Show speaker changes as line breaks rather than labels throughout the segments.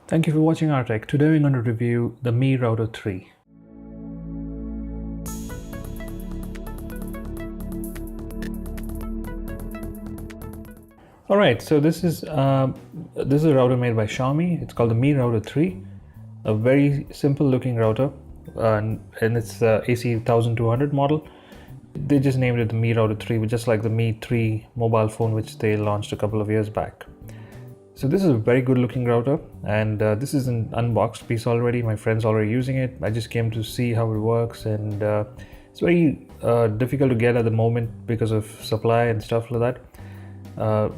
Thank you for watching rTech. Today we're going to review the Mi Router 3. Alright, so this is a router made by Xiaomi. It's called the Mi Router 3. A very simple looking router, and it's AC 1200 model. They just named it the Mi Router 3, just like the Mi 3 mobile phone which they launched a couple of years back. So this is a very good looking router, and this is an unboxed piece already. My friend's already using it. I just came to see how it works, and it's very difficult to get at the moment because of supply and stuff like that.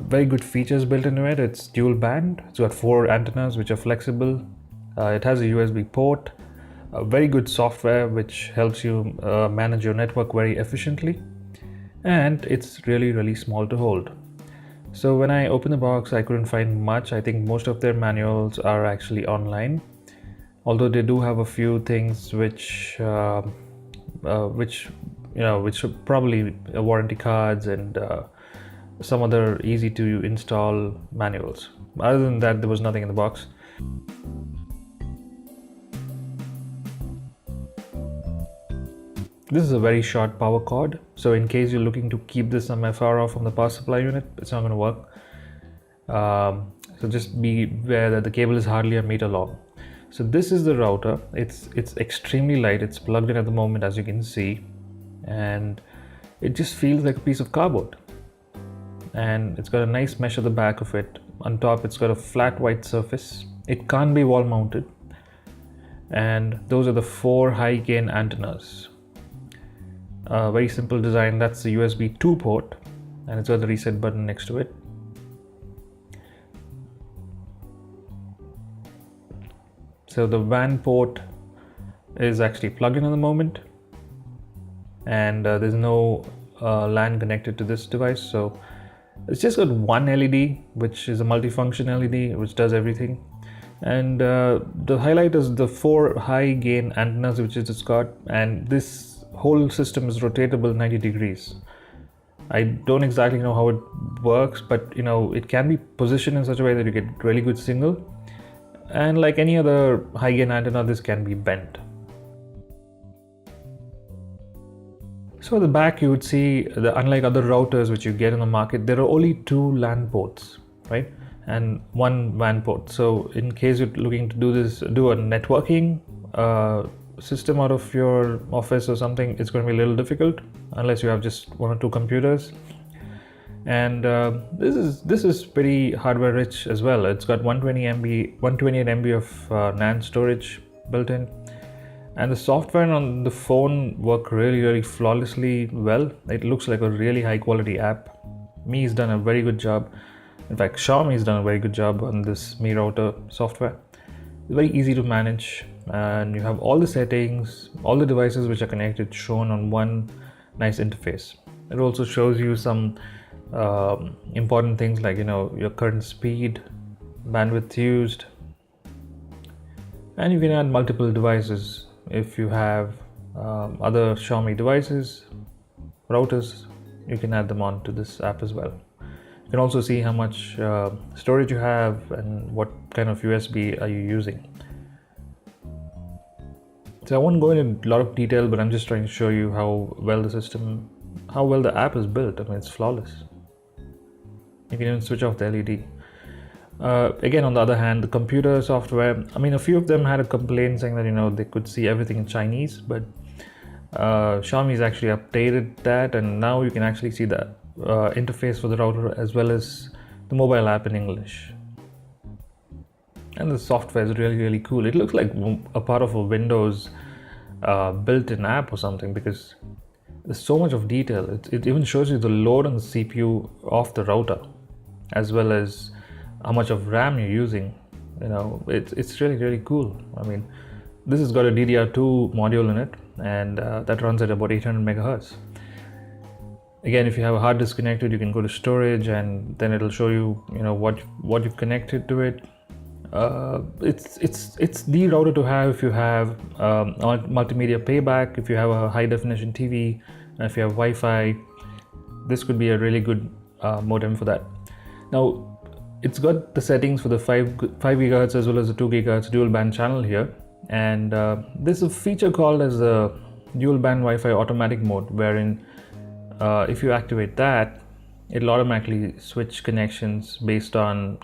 Very good features built into it. It's dual band. It's got 4 antennas which are flexible. It has a USB port. Very good software which helps you manage your network very efficiently, and it's really small to hold. So when I opened the box, I couldn't find much. I think most of their manuals are actually online, although they do have a few things which are probably warranty cards and some other easy to install manuals. Other than that, there was nothing in the box. This is a very short power cord, so in case you're looking to keep this far off from the power supply unit, it's not going to work. So just be aware that the cable is hardly a meter long. So this is the router. It's extremely light. It's plugged in at the moment, as you can see, and it just feels like a piece of cardboard. And it's got a nice mesh at the back of it. On top, it's got a flat white surface. It can't be wall mounted, and those are the 4 high gain antennas. Very simple design. That's the USB 2 port, and it's got the reset button next to it. So the WAN port is actually plugged in at the moment, and there's no LAN connected to this device. So it's just got one LED, which is a multifunction LED, which does everything. And the highlight is the 4 high gain antennas which it's got, and this whole system is rotatable 90 degrees. I don't exactly know how it works, but it can be positioned in such a way that you get really good signal, and like any other high gain antenna, this can be bent. So at the back you would see that unlike other routers which you get in the market, there are only 2 LAN ports, right, and 1 WAN port. So in case you're looking to do a networking system out of your office or something, it's going to be a little difficult unless you have just 1 or 2 computers. And this is pretty hardware rich as well. It's got 128 MB of NAND storage built in, and the software on the phone work really flawlessly well. It looks like a really high quality app. Mi's done a very good job. In fact, Xiaomi's done a very good job on this Mi Router software. It's very easy to manage, and you have all the settings, all the devices which are connected shown on one nice interface. It also shows you some important things like your current speed, bandwidth used, and you can add multiple devices. If you have other Xiaomi devices, routers, you can add them onto this app as well. You can also see how much storage you have and what kind of USB are you using. So I won't go into a lot of detail, but I'm just trying to show you how well the app is built. I mean, it's flawless. You can even switch off the LED. Again, on the other hand, the computer software, I mean, a few of them had a complaint saying that they could see everything in Chinese, but Xiaomi's actually updated that, and now you can actually see the interface for the router as well as the mobile app in English. And the software is really cool. It looks like a part of a Windows built-in app or something, because there's so much of detail. It even shows you the load on the CPU of the router, as well as how much of RAM you're using. It's really cool. I mean, this has got a DDR2 module in it, and that runs at about 800 megahertz. Again, if you have a hard disk connected, you can go to storage, and then it'll show you what you've connected to it. It's the router to have if you have multimedia playback, if you have a high definition TV, and if you have Wi-Fi. This could be a really good modem for that. Now, It's got the settings for the 5 GHz as well as the 2 GHz dual band channel here, and there's a feature called as the dual band Wi-Fi automatic mode, wherein if you activate that, it'll automatically switch connections based on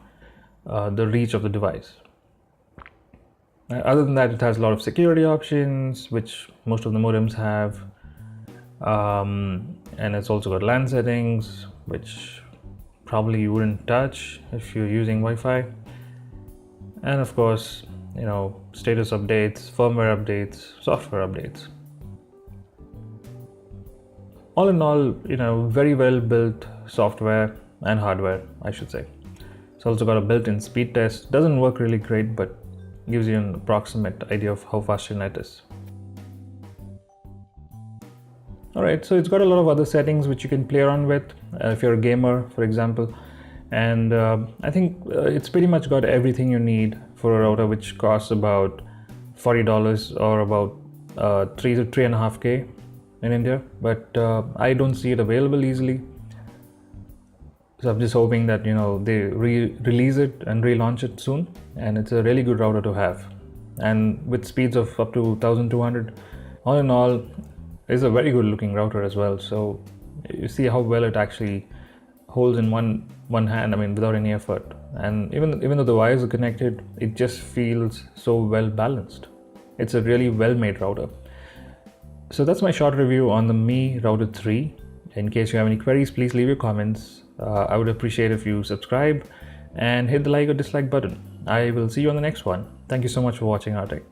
the reach of the device. Other than that, it has a lot of security options, which most of the modems have, and it's also got LAN settings, which probably you wouldn't touch if you're using Wi-Fi, and of course, status updates, firmware updates, software updates. All in all, very well built software and hardware, I should say. It's also got a built-in speed test. Doesn't work really great, but gives you an approximate idea of how fast your net is. Alright, so it's got a lot of other settings which you can play around with if you're a gamer, for example. And I think it's pretty much got everything you need for a router, which costs about $40 or about 3 to 3.5K in India. But I don't see it available easily. So I'm just hoping that they release it and relaunch it soon, and it's a really good router to have, and with speeds of up to 1200. All in all, it's a very good looking router as well. So you see how well it actually holds in one hand, without any effort. And even though the wires are connected, it just feels so well balanced. It's a really well made router. So that's my short review on the Mi Router 3. In case you have any queries, please leave your comments. I would appreciate if you subscribe and hit the like or dislike button. I will see you on the next one. Thank you so much for watching rTech.